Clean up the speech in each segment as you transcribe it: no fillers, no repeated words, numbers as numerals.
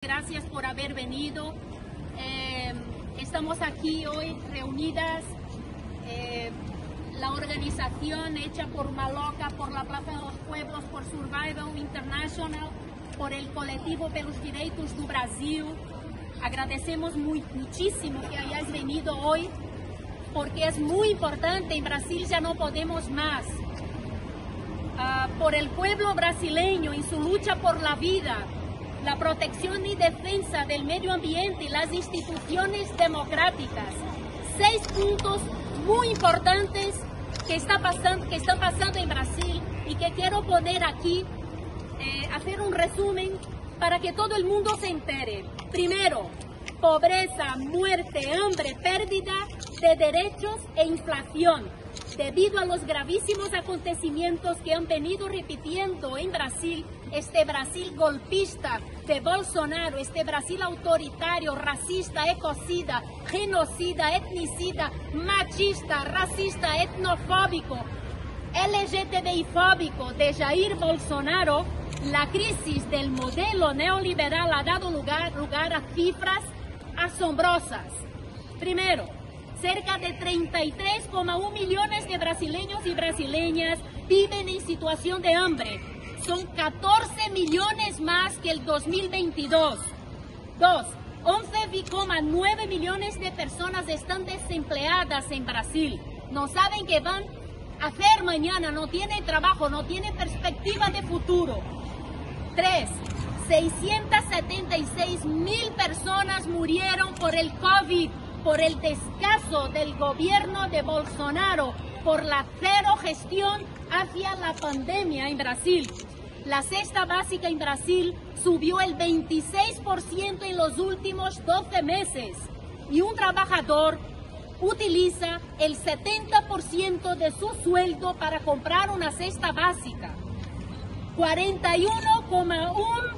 Gracias por haber venido. Estamos aquí hoy reunidas, la organización hecha por Maloca, por la Plaza de los Pueblos, por Survival International, por el Coletivo pelos Direitos do Brasil. Agradecemos muchísimo que hayáis venido hoy, porque es muy importante. En Brasil ya no podemos más. Por el pueblo brasileño en su lucha por la vida, la protección y defensa del medio ambiente y las instituciones democráticas. 6 puntos muy importantes que están pasando en Brasil y que quiero poner aquí, hacer un resumen para que todo el mundo se entere. Primero, pobreza, muerte, hambre, pérdida de derechos e inflación, debido a los gravísimos acontecimientos que han venido repitiendo en Brasil, este Brasil golpista de Bolsonaro, este Brasil autoritario, racista, ecocida, genocida, etnicida, machista, racista, etnofóbico, LGTBI-fóbico de Jair Bolsonaro. La crisis del modelo neoliberal ha dado lugar a cifras asombrosas. Primero, cerca de 33,1 millones de brasileños y brasileñas viven en situación de hambre. Son 14 millones más que el 2022. 2. 11,9 millones de personas están desempleadas en Brasil. No saben qué van a hacer mañana, no tienen trabajo, no tienen perspectiva de futuro. 3. 676,000 personas murieron por el COVID, por el descaso del gobierno de Bolsonaro, por la cero gestión hacia la pandemia en Brasil. La cesta básica en Brasil subió el 26% en los últimos 12 meses y un trabajador utiliza el 70% de su sueldo para comprar una cesta básica. 41,1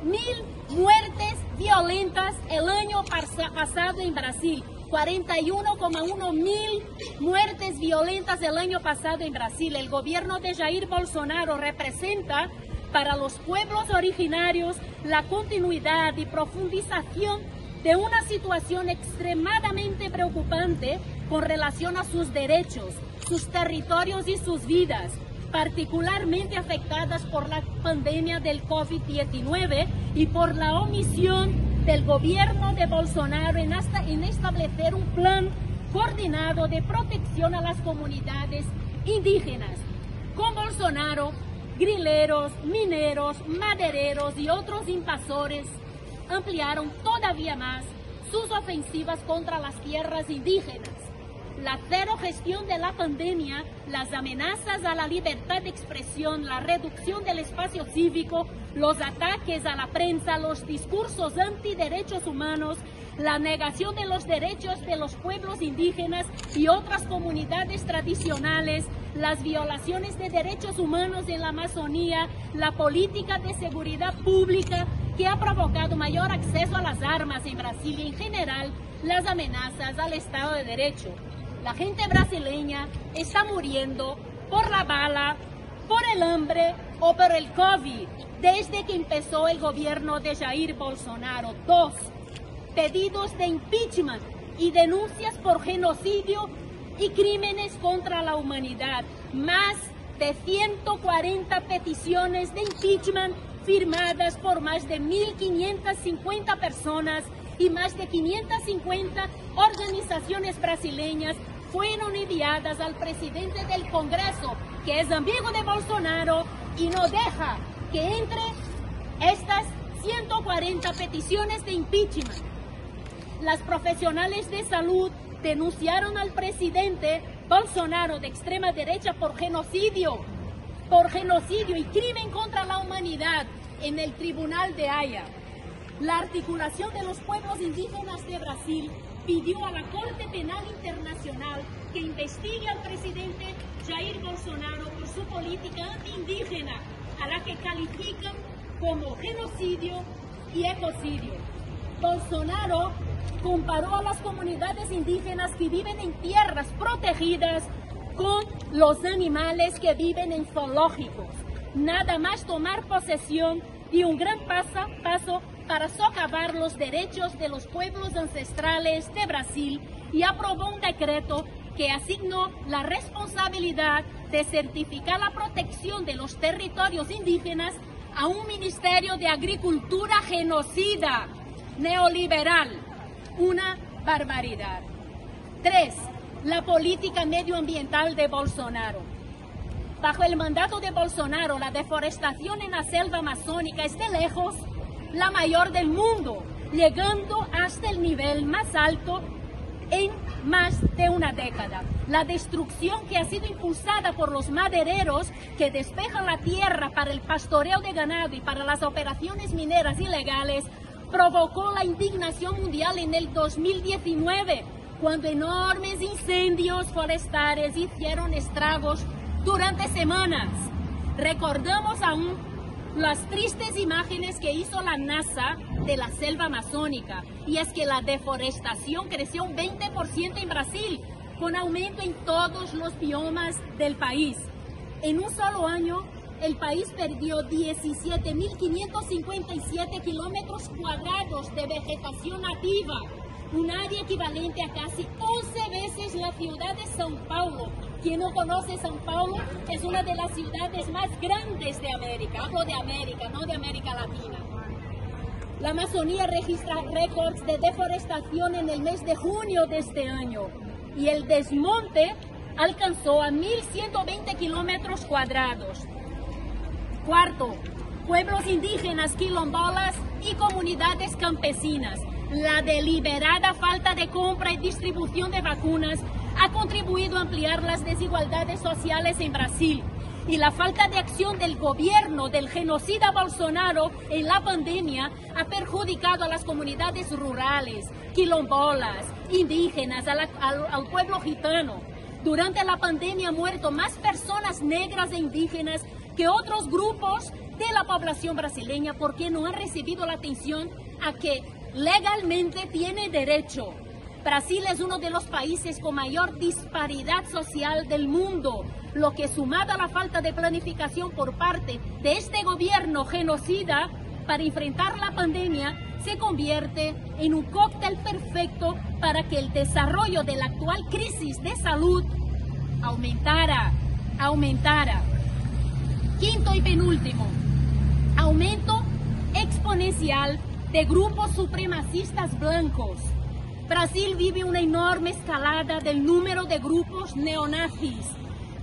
mil muertes violentas el año pasado en Brasil. 41,1 mil muertes violentas el año pasado en Brasil. El gobierno de Jair Bolsonaro representa para los pueblos originarios la continuidad y profundización de una situación extremadamente preocupante con relación a sus derechos, sus territorios y sus vidas, particularmente afectadas por la pandemia del COVID-19 y por la omisión del gobierno de Bolsonaro en establecer un plan coordinado de protección a las comunidades indígenas. Con Bolsonaro, grileros, mineros, madereros y otros invasores ampliaron todavía más sus ofensivas contra las tierras indígenas. La cero gestión de la pandemia, las amenazas a la libertad de expresión, la reducción del espacio cívico, los ataques a la prensa, los discursos antiderechos humanos, la negación de los derechos de los pueblos indígenas y otras comunidades tradicionales, las violaciones de derechos humanos en la Amazonía, la política de seguridad pública que ha provocado mayor acceso a las armas en Brasil y en general las amenazas al Estado de Derecho. La gente brasileña está muriendo por la bala, por el hambre o por el COVID desde que empezó el gobierno de Jair Bolsonaro. 2. Pedidos de impeachment y denuncias por genocidio y crímenes contra la humanidad. Más de 140 peticiones de impeachment firmadas por más de 1.550 personas y más de 550 organizaciones brasileñas fueron enviadas al presidente del Congreso, que es amigo de Bolsonaro, y no deja que entre estas 140 peticiones de impeachment. Las profesionales de salud denunciaron al presidente Bolsonaro de extrema derecha por genocidio y crimen contra la humanidad en el Tribunal de Haia. La articulación de los pueblos indígenas de Brasil pidió a la Corte Penal Internacional que investigue al presidente Jair Bolsonaro por su política antiindígena, a la que califican como genocidio y ecocidio. Bolsonaro comparó a las comunidades indígenas que viven en tierras protegidas con los animales que viven en zoológicos. Nada más tomar posesión y un gran paso para socavar los derechos de los pueblos ancestrales de Brasil y aprobó un decreto que asignó la responsabilidad de certificar la protección de los territorios indígenas a un Ministerio de Agricultura genocida, neoliberal. Una barbaridad. 3. La política medioambiental de Bolsonaro. Bajo el mandato de Bolsonaro, la deforestación en la selva amazónica es de lejos la mayor del mundo, llegando hasta el nivel más alto en más de una década. La destrucción que ha sido impulsada por los madereros que despejan la tierra para el pastoreo de ganado y para las operaciones mineras ilegales provocó la indignación mundial en el 2019, cuando enormes incendios forestales hicieron estragos durante semanas. Recordamos aún las tristes imágenes que hizo la NASA de la selva amazónica, y es que la deforestación creció un 20% en Brasil, con aumento en todos los biomas del país. En un solo año, el país perdió 17.557 kilómetros cuadrados de vegetación nativa, un área equivalente a casi 11 veces la ciudad de São Paulo. Quien no conoce São Paulo, es una de las ciudades más grandes de América. Hablo de América, no de América Latina. La Amazonía registra récords de deforestación en el mes de junio de este año y el desmonte alcanzó a 1.120 kilómetros cuadrados. 4. Pueblos indígenas, quilombolas y comunidades campesinas. La deliberada falta de compra y distribución de vacunas ha contribuido a ampliar las desigualdades sociales en Brasil, y la falta de acción del gobierno del genocida Bolsonaro en la pandemia ha perjudicado a las comunidades rurales, quilombolas, indígenas, al pueblo gitano. Durante la pandemia han muerto más personas negras e indígenas que otros grupos de la población brasileña porque no han recibido la atención a que legalmente tiene derecho. Brasil es uno de los países con mayor disparidad social del mundo, lo que sumado a la falta de planificación por parte de este gobierno genocida para enfrentar la pandemia, se convierte en un cóctel perfecto para que el desarrollo de la actual crisis de salud aumentara. 5º y penúltimo, aumento exponencial de grupos supremacistas blancos. Brasil vive una enorme escalada del número de grupos neonazis.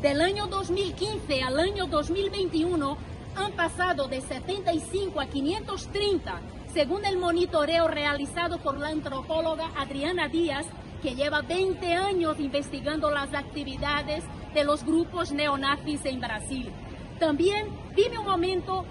Del año 2015 al año 2021 han pasado de 75 a 530, según el monitoreo realizado por la antropóloga Adriana Díaz, que lleva 20 años investigando las actividades de los grupos neonazis en Brasil. También vive un aumento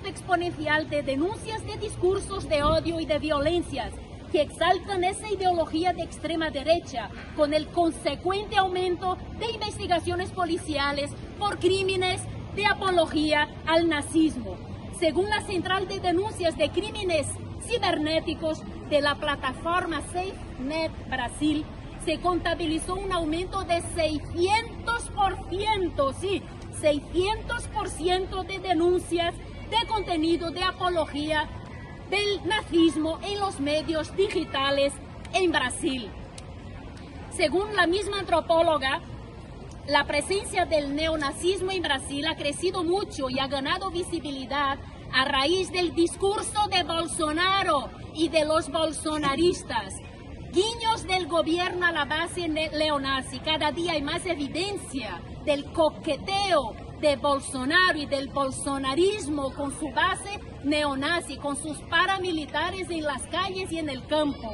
exponencial de denuncias de discursos de odio y de violencias que exaltan esa ideología de extrema derecha, con el consecuente aumento de investigaciones policiales por crímenes de apología al nazismo. Según la Central de Denuncias de Crímenes Cibernéticos de la plataforma SafeNet Brasil, se contabilizó un aumento de 600%, sí, 600% de denuncias de contenido de apología del nazismo en los medios digitales en Brasil. Según la misma antropóloga, la presencia del neonazismo en Brasil ha crecido mucho y ha ganado visibilidad a raíz del discurso de Bolsonaro y de los bolsonaristas. Guiños del gobierno a la base neonazi. Cada día hay más evidencia del coqueteo de Bolsonaro y del bolsonarismo con su base neonazi, con sus paramilitares en las calles y en el campo.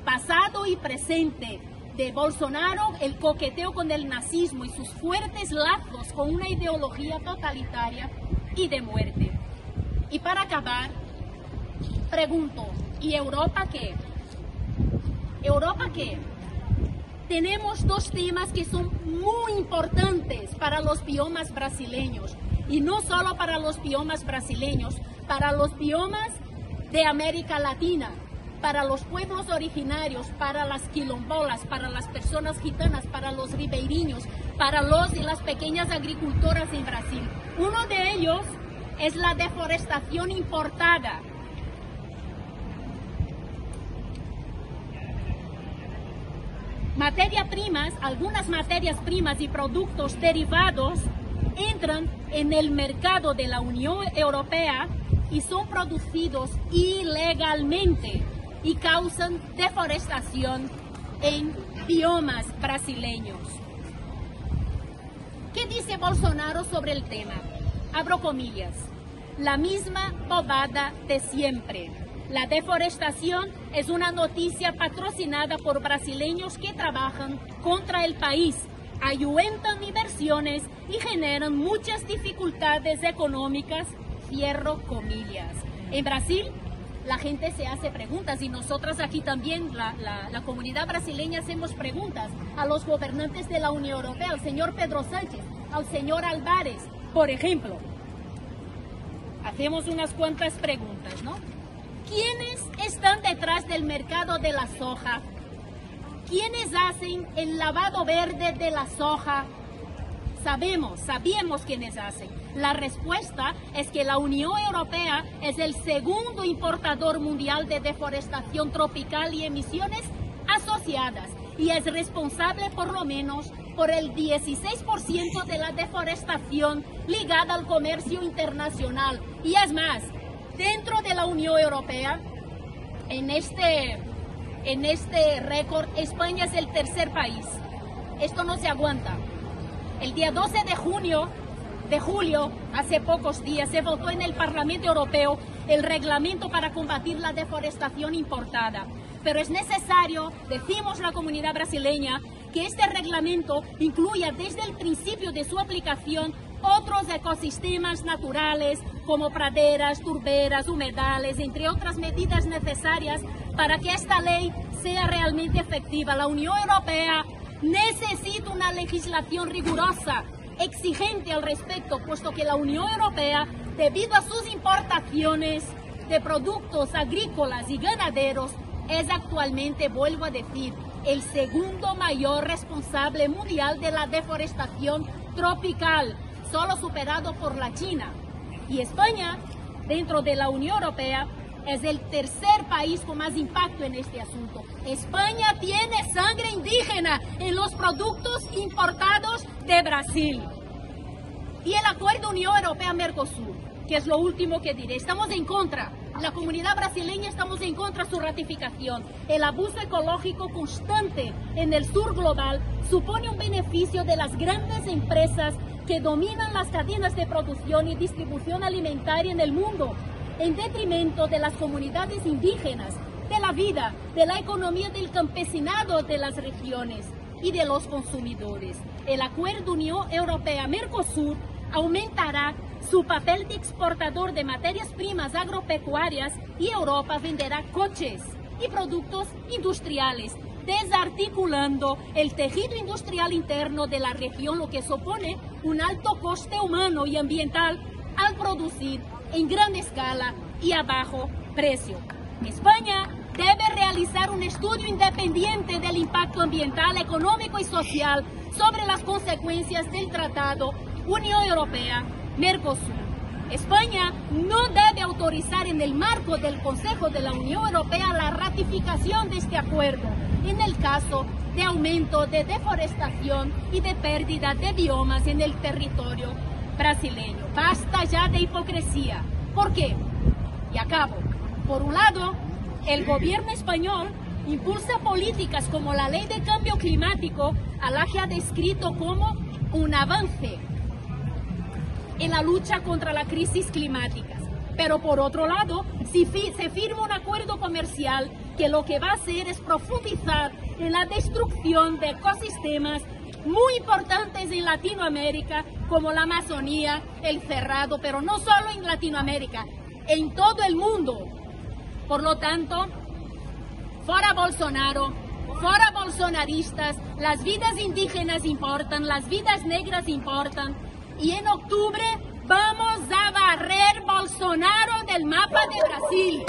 Pasado y presente de Bolsonaro, el coqueteo con el nazismo y sus fuertes lazos con una ideología totalitaria y de muerte. Y para acabar, pregunto, ¿y Europa qué? ¿Europa qué? Tenemos dos temas que son muy importantes para los biomas brasileños, y no solo para los biomas brasileños, para los biomas de América Latina, para los pueblos originarios, para las quilombolas, para las personas gitanas, para los ribeirinhos, para los y las pequeñas agricultoras en Brasil. Uno de ellos es la deforestación importada. algunas materias primas y productos derivados entran en el mercado de la Unión Europea y son producidos ilegalmente y causan deforestación en biomas brasileños. ¿Qué dice Bolsonaro sobre el tema? Abro comillas. La misma bobada de siempre. La deforestación es una noticia patrocinada por brasileños que trabajan contra el país, ayudan inversiones y generan muchas dificultades económicas, cierro comillas. En Brasil, la gente se hace preguntas y nosotras aquí también, la comunidad brasileña, hacemos preguntas a los gobernantes de la Unión Europea, al señor Pedro Sánchez, al señor Álvarez, por ejemplo. Hacemos unas cuantas preguntas, ¿no? ¿Quiénes están detrás del mercado de la soja? ¿Quiénes hacen el lavado verde de la soja? Sabemos quiénes hacen. La respuesta es que la Unión Europea es el segundo importador mundial de deforestación tropical y emisiones asociadas y es responsable por lo menos por el 16% de la deforestación ligada al comercio internacional. Y es más, dentro de la Unión Europea, en este récord, España es el tercer país. Esto no se aguanta. El día 12 de julio, hace pocos días, se votó en el Parlamento Europeo el reglamento para combatir la deforestación importada. Pero es necesario, decimos la comunidad brasileña, que este reglamento incluya desde el principio de su aplicación otros ecosistemas naturales como praderas, turberas, humedales, entre otras medidas necesarias para que esta ley sea realmente efectiva. La Unión Europea necesita una legislación rigurosa, exigente al respecto, puesto que la Unión Europea, debido a sus importaciones de productos agrícolas y ganaderos, es actualmente, vuelvo a decir, el segundo mayor responsable mundial de la deforestación tropical, solo superado por la China. Y España, dentro de la Unión Europea, es el tercer país con más impacto en este asunto. España tiene sangre indígena en los productos importados de Brasil. Y el acuerdo Unión Europea-Mercosur, que es lo último que diré, estamos en contra. La comunidad brasileña estamos en contra de su ratificación. El abuso ecológico constante en el sur global supone un beneficio de las grandes empresas que dominan las cadenas de producción y distribución alimentaria en el mundo, en detrimento de las comunidades indígenas, de la vida, de la economía del campesinado de las regiones y de los consumidores. El acuerdo Unión Europea-Mercosur aumentará su papel de exportador de materias primas agropecuarias y Europa venderá coches y productos industriales, desarticulando el tejido industrial interno de la región, lo que supone un alto coste humano y ambiental al producir en gran escala y a bajo precio. España debe realizar un estudio independiente del impacto ambiental, económico y social sobre las consecuencias del Tratado Unión Europea-Mercosur. España no debe autorizar en el marco del Consejo de la Unión Europea la ratificación de este acuerdo en el caso de aumento de deforestación y de pérdida de biomas en el territorio brasileño. Basta ya de hipocresía. ¿Por qué? Y acabo. Por un lado, el gobierno español impulsa políticas como la Ley de Cambio Climático, a la que ha descrito como un avance en la lucha contra la crisis climática. Pero por otro lado, si se firma un acuerdo comercial que lo que va a hacer es profundizar en la destrucción de ecosistemas muy importantes en Latinoamérica, como la Amazonía, el Cerrado, pero no solo en Latinoamérica, en todo el mundo. Por lo tanto, fuera Bolsonaro, fuera bolsonaristas, las vidas indígenas importan, las vidas negras importan, y en octubre vamos a barrer Bolsonaro del mapa de Brasil.